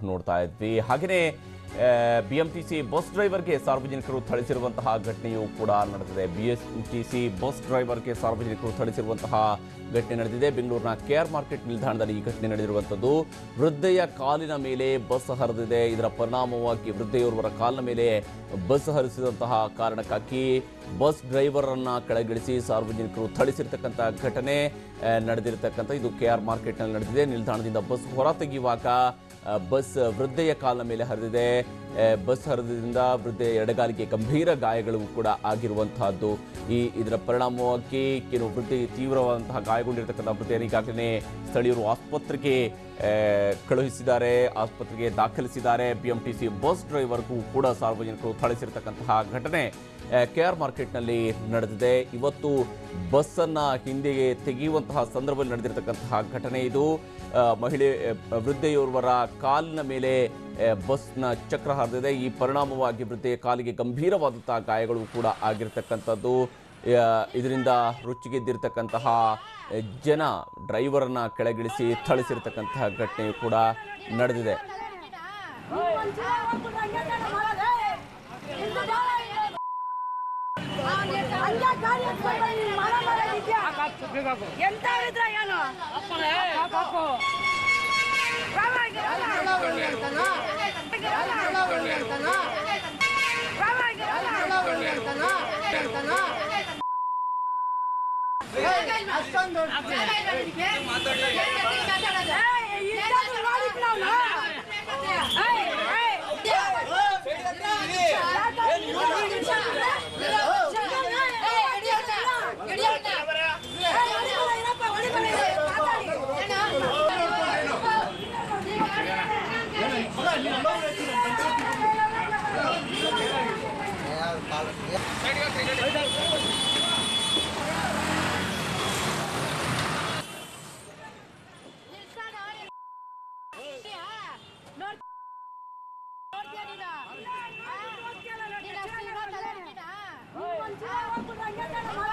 ನೋಡ್ತಾ ಇದ್ವಿ. ಹಾಗೆಯೇ BMTC ಬಸ್ ಡ್ರೈವರ್ಗೆ ಸಾರ್ವಜನಿಕರು ಥಳಿಸಿರುವಂತಹ ಘಟನೆಯೂ ಕೂಡ ನಡೆದಿದೆ. BMTC ಬಸ್ ಡ್ರೈವರ್ಗೆ ಸಾರ್ವಜನಿಕರು ಥಳಿಸಿರುವಂತಹ ಘಟನೆ ನಡೆದಿದೆ. ಬೆಂಗಳೂರಿನ KR ಮಾರ್ಕೆಟ್ ನಿಲ್ದಾಣದಲ್ಲಿ ಈ ಘಟನೆ ನಡೆದಿರುವಂಥದ್ದು. ವೃದ್ಧೆಯ ಕಾಲಿನ ಮೇಲೆ ಬಸ್ ಹರಿದಿದೆ. ಇದರ ಪರಿಣಾಮವಾಗಿ ವೃದ್ಧೆಯೋರ್ವರ ಕಾಲಿನ ಮೇಲೆ ಬಸ್ ಹರಿಸಿದಂತಹ ಕಾರಣಕ್ಕಾಗಿ ಬಸ್ ಡ್ರೈವರ್ ಅನ್ನ ಕೆಳಗಿಳಿಸಿ ಸಾರ್ವಜನಿಕರು ಥಳಿಸಿರ್ತಕ್ಕಂಥ ಘಟನೆ ನಡೆದಿರತಕ್ಕಂಥ ಇದು KR ಮಾರ್ಕೆಟ್ನಲ್ಲಿ ನಡೆದಿದೆ. ನಿಲ್ದಾಣದಿಂದ ಬಸ್ ಹೊರ ತೆಗೆಯುವಾಗ ಬಸ್ ವೃದ್ಧೆಯ ಕಾಲಿನ ಮೇಲೆ ಹರಿದಿದೆ. ಬಸ್ ಹರಿದ್ರಿಂದ ವೃದ್ಧೆಯ ಎಡಗಾಲಿಗೆ ಗಂಭೀರ ಗಾಯಗಳು ಕೂಡ ಆಗಿರುವಂತಹದ್ದು. ಇದರ ಪರಿಣಾಮವಾಗಿ ಕೆಲವು ವೃದ್ಧೆ ತೀವ್ರವಾದಂತಹ ಗಾಯಗೊಂಡಿರತಕ್ಕಂಥ ವೃದ್ಧೆಯನ್ನು ಈಗಾಗಲೇ ಸ್ಥಳೀಯರು ಆಸ್ಪತ್ರೆಗೆ ಕಳುಹಿಸಿದ್ದಾರೆ, ಆಸ್ಪತ್ರೆಗೆ ದಾಖಲಿಸಿದ್ದಾರೆ. BMTC ಬಸ್ ಡ್ರೈವರ್ಗೂ ಕೂಡ ಸಾರ್ವಜನಿಕರು ಥಳಿಸಿರ್ತಕ್ಕಂತಹ ಘಟನೆ KR ಮಾರ್ಕೆಟ್ನಲ್ಲಿ ನಡೆದಿದೆ. ಇವತ್ತು ಬಸ್ಸನ್ನು ಹಿಂದೆಗೆ ತೆಗೆಯುವಂತಹ ಸಂದರ್ಭದಲ್ಲಿ ನಡೆದಿರತಕ್ಕಂತಹ ಘಟನೆ ಇದು. ಮಹಿಳೆ ವೃದ್ಧೆಯೋರ್ವರ ಕಾಲಿನ ಮೇಲೆ ಬಸ್ನ ಚಕ್ರ ಹರಿದಿದೆ. ಈ ಪರಿಣಾಮವಾಗಿ ವೃದ್ಧೆಯ ಕಾಲಿಗೆ ಗಂಭೀರವಾದಂತಹ ಗಾಯಗಳು ಕೂಡ ಆಗಿರ್ತಕ್ಕಂಥದ್ದು. ಇದರಿಂದ ರುಚಿಗೆದ್ದಿರ್ತಕ್ಕಂತಹ ಜನ ಡ್ರೈವರನ್ನ ಕೆಳಗಿಳಿಸಿ ಥಳಿಸಿರ್ತಕ್ಕಂತಹ ಘಟನೆಯು ಕೂಡ ನಡೆದಿದೆ. No.